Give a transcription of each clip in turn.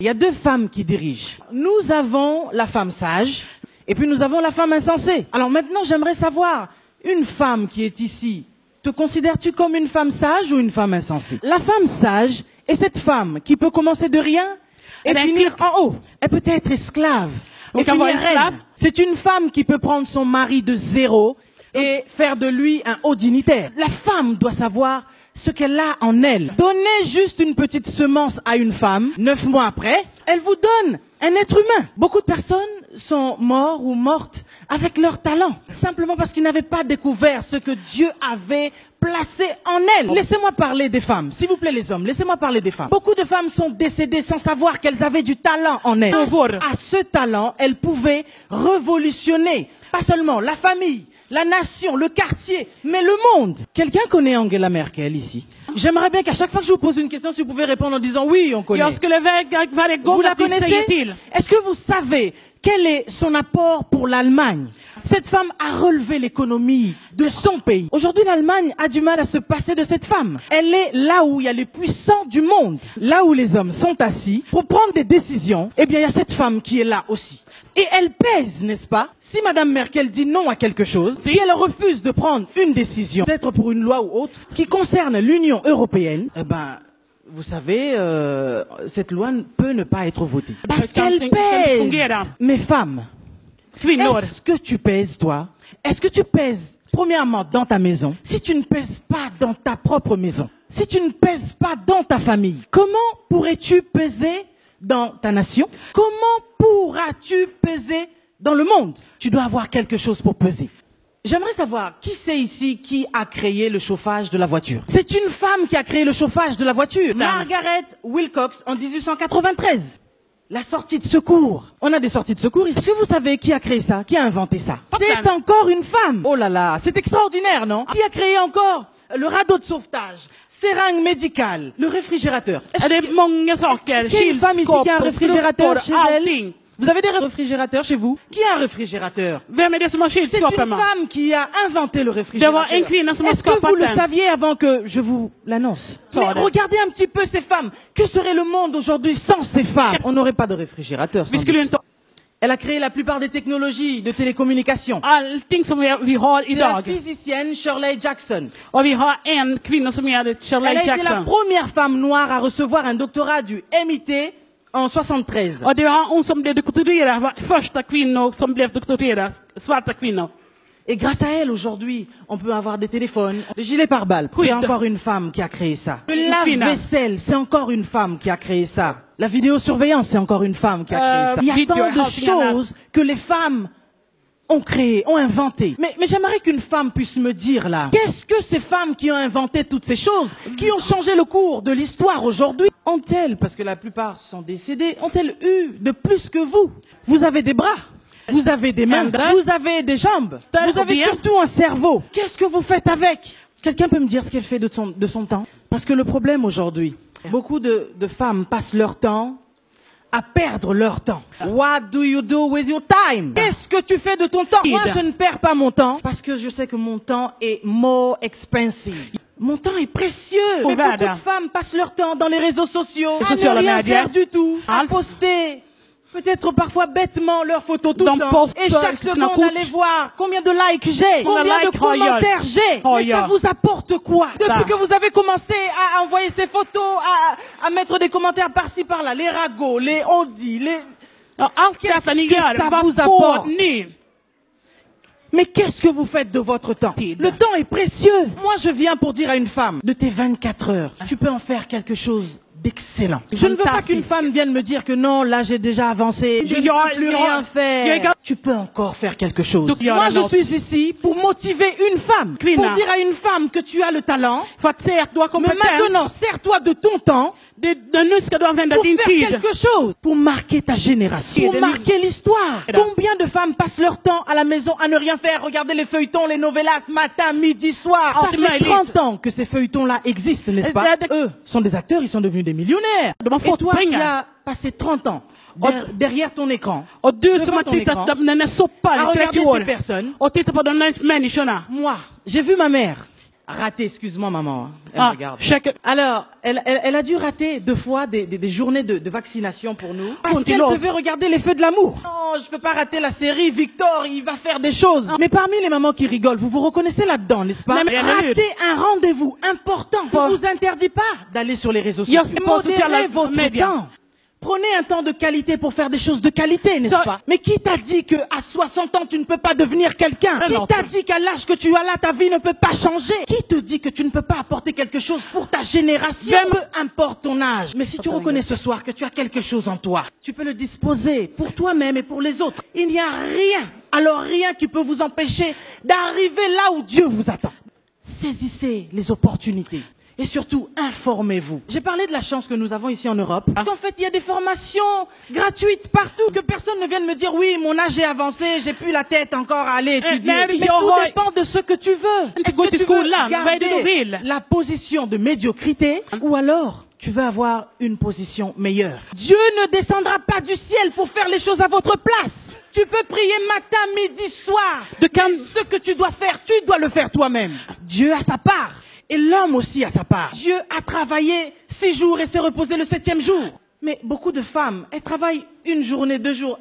Il y a deux femmes qui dirigent. Nous avons la femme sage et puis nous avons la femme insensée. Alors maintenant, j'aimerais savoir, une femme qui est ici, te considères-tu comme une femme sage ou une femme insensée? La femme sage est cette femme qui peut commencer de rien et finir en haut. Elle peut être esclave et finir reine. C'est une femme qui peut prendre son mari de zéro et faire de lui un haut dignitaire. La femme doit savoir ce qu'elle a en elle. Donnez juste une petite semence à une femme, 9 mois après, elle vous donne un être humain. Beaucoup de personnes sont morts ou mortes avec leur talent, simplement parce qu'ils n'avaient pas découvert ce que Dieu avait placé en elles. Laissez-moi parler des femmes, s'il vous plaît les hommes, laissez-moi parler des femmes. Beaucoup de femmes sont décédées sans savoir qu'elles avaient du talent en elles. À ce talent, elles pouvaient révolutionner, pas seulement la famille, la nation, le quartier, mais le monde. Quelqu'un connaît Angela Merkel ici? J'aimerais bien qu'à chaque fois que je vous pose une question, si vous pouvez répondre en disant oui, on connaît. Vous la connaissez? Est-ce que vous savez quel est son apport pour l'Allemagne? Cette femme a relevé l'économie de son pays. Aujourd'hui, l'Allemagne a du mal à se passer de cette femme. Elle est là où il y a les puissants du monde. Là où les hommes sont assis pour prendre des décisions, eh bien, il y a cette femme qui est là aussi. Et elle pèse, n'est-ce pas? Si Madame Merkel dit non à quelque chose, si elle refuse de prendre une décision, peut-être pour une loi ou autre, ce qui concerne l'Union européenne, eh ben, vous savez, cette loi peut ne pas être votée. Parce qu'elle pèse. Mes femmes, est-ce que tu pèses, toi? Est-ce que tu pèses, premièrement, dans ta maison? Si tu ne pèses pas dans ta propre maison, si tu ne pèses pas dans ta famille, comment pourrais-tu peser dans ta nation? Comment pourras-tu peser dans le monde? Tu dois avoir quelque chose pour peser. J'aimerais savoir, qui c'est ici qui a créé le chauffage de la voiture? C'est une femme qui a créé le chauffage de la voiture. Margaret Wilcox en 1893. La sortie de secours. On a des sorties de secours. Est-ce que vous savez qui a créé ça? Qui a inventé ça? C'est encore une femme. Oh là là, c'est extraordinaire, non? Qui a créé encore le radeau de sauvetage, seringue médicale, le réfrigérateur? Est-ce qu'il y a une femme ici qui a un réfrigérateur chez elle? Vous avez des réfrigérateurs chez vous? Qui a un réfrigérateur? C'est une femme qui a inventé le réfrigérateur. Est-ce que vous le saviez avant que je vous l'annonce? Mais regardez un petit peu ces femmes. Que serait le monde aujourd'hui sans ces femmes? On n'aurait pas de réfrigérateur. Sans doute. Elle a créé la plupart des technologies de télécommunication. C'est la physicienne Shirley Jackson. Elle a été la première femme noire à recevoir un doctorat du MIT en 73. Et grâce à elle, aujourd'hui, on peut avoir des téléphones, des gilets pare-balles. C'est encore une femme qui a créé ça. Le lave-vaisselle, c'est encore une femme qui a créé ça. La vidéosurveillance, c'est encore une femme qui a créé ça. Il y a tant de choses que les femmes ont créé, ont inventé. Mais j'aimerais qu'une femme puisse me dire là, qu'est-ce que ces femmes qui ont inventé toutes ces choses, qui ont changé le cours de l'histoire aujourd'hui, ont-elles, parce que la plupart sont décédées, ont-elles eu de plus que vous? Vous avez des bras, vous avez des mains, vous avez des jambes, vous avez surtout un cerveau. Qu'est-ce que vous faites avec? Quelqu'un peut me dire ce qu'elle fait de son temps? Parce que le problème aujourd'hui, beaucoup de femmes passent leur temps à perdre leur temps. What do you do with your time? Qu'est-ce que tu fais de ton temps? Moi, je ne perds pas mon temps parce que je sais que mon temps est more expensive. Mon temps est précieux. Mais beaucoup de femmes passent leur temps dans les réseaux sociaux à ne rien faire du tout, à poster peut-être parfois bêtement leurs photos tout le temps. Et chaque seconde, allez voir combien de likes j'ai, combien de commentaires j'ai. Mais ça vous apporte quoi? Depuis que vous avez commencé à envoyer ces photos, à mettre des commentaires par-ci par-là, les ragots, les on dit, les... Qu'est-ce que ça vous apporte? Mais qu'est-ce que vous faites de votre temps? Le temps est précieux. Moi, je viens pour dire à une femme, de tes 24 heures, tu peux en faire quelque chose d'excellent. Je ne veux pas qu'une femme vienne me dire que non, là j'ai déjà avancé, je ne peux plus rien faire. Tu peux encore faire quelque chose. Moi je suis ici pour motiver une femme, pour dire à une femme que tu as le talent, mais maintenant sers-toi de ton temps pour faire quelque chose, pour marquer ta génération, pour marquer l'histoire. Combien de femmes passent leur temps à la maison à ne rien faire, regarder les feuilletons, les novellas, matin, midi, soir. Ça fait 30 ans que ces feuilletons-là existent, n'est-ce pas? Eux sont des acteurs, ils sont devenus des millionnaires. Et toi qui as passé 30 ans derrière ton écran, devant ton écran, à regarder ces personnes, moi, j'ai vu ma mère Raté, excuse-moi maman. Elle me regarde. Check. Alors, elle a dû rater 2 fois des journées de vaccination pour nous. Parce qu'elle devait regarder les feux de l'amour. Non, je peux pas rater la série. Victor, il va faire des choses. Mais parmi les mamans qui rigolent, vous vous reconnaissez là-dedans, n'est-ce pas? Rater un rendez-vous important ne vous interdit pas d'aller sur les réseaux sociaux. Modérez votre temps. Prenez un temps de qualité pour faire des choses de qualité, n'est-ce pas? Mais qui t'a dit qu'à 60 ans, tu ne peux pas devenir quelqu'un? Qui t'a dit qu'à l'âge que tu as là, ta vie ne peut pas changer? Qui te dit que tu ne peux pas apporter quelque chose pour ta génération? Peu importe ton âge. Mais si tu reconnais ce soir que tu as quelque chose en toi, tu peux le disposer pour toi-même et pour les autres. Il n'y a rien, alors rien qui peut vous empêcher d'arriver là où Dieu vous attend. Saisissez les opportunités. Et surtout, informez-vous. J'ai parlé de la chance que nous avons ici en Europe. Parce qu'en fait, il y a des formations gratuites partout. Que personne ne vienne me dire, oui, mon âge est avancé, j'ai plus la tête encore à aller étudier. Mais tout dépend de ce que tu veux. Est-ce que tu veux garder la position de médiocrité ou alors tu veux avoir une position meilleure? Dieu ne descendra pas du ciel pour faire les choses à votre place. Tu peux prier matin, midi, soir. Mais ce que tu dois faire, tu dois le faire toi-même. Dieu a sa part. Et l'homme aussi a sa part. Dieu a travaillé 6 jours et s'est reposé le 7e jour. Mais beaucoup de femmes, elles travaillent 1 journée, 2 jours.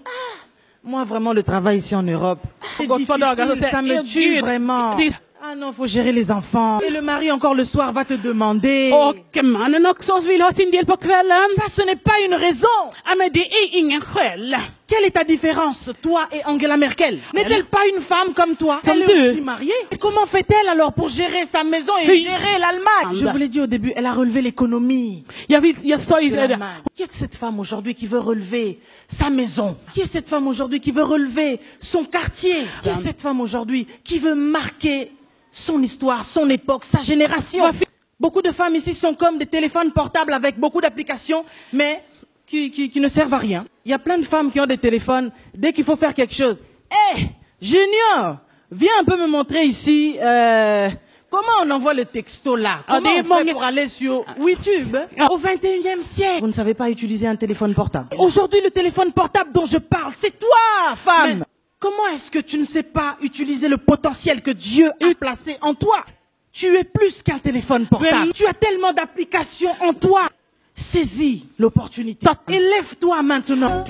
Moi vraiment le travail ici en Europe, c'est difficile, ça me tue vraiment. Ah non, faut gérer les enfants. Et le mari encore le soir va te demander. Och mannen också vill ha sin del på kvällen. Ça, ce n'est pas une raison. Ja, men det är ingen skäl. Quelle est ta différence, toi et Angela Merkel? N'est-elle pas une femme comme toi? Elle est aussi mariée. Et comment fait-elle alors pour gérer sa maison et gérer l'Allemagne? Je vous l'ai dit au début, elle a relevé l'économie. Jag sa ju det. Qui est cette femme aujourd'hui qui veut relever sa maison? Qui est cette femme aujourd'hui qui veut relever son quartier? Qui est cette femme aujourd'hui qui veut marquer son histoire, son époque, sa génération? Beaucoup de femmes ici sont comme des téléphones portables avec beaucoup d'applications, mais qui ne servent à rien. Il y a plein de femmes qui ont des téléphones, dès qu'il faut faire quelque chose. Hé, Junior, viens un peu me montrer ici, comment on envoie le texto là? Comment on fait pour aller sur YouTube au 21e siècle? Vous ne savez pas utiliser un téléphone portable. Aujourd'hui, le téléphone portable dont je parle, c'est toi, femme! Comment est-ce que tu ne sais pas utiliser le potentiel que Dieu a placé en toi? Tu es plus qu'un téléphone portable. Tu as tellement d'applications en toi. Saisis l'opportunité. Et lève-toi maintenant.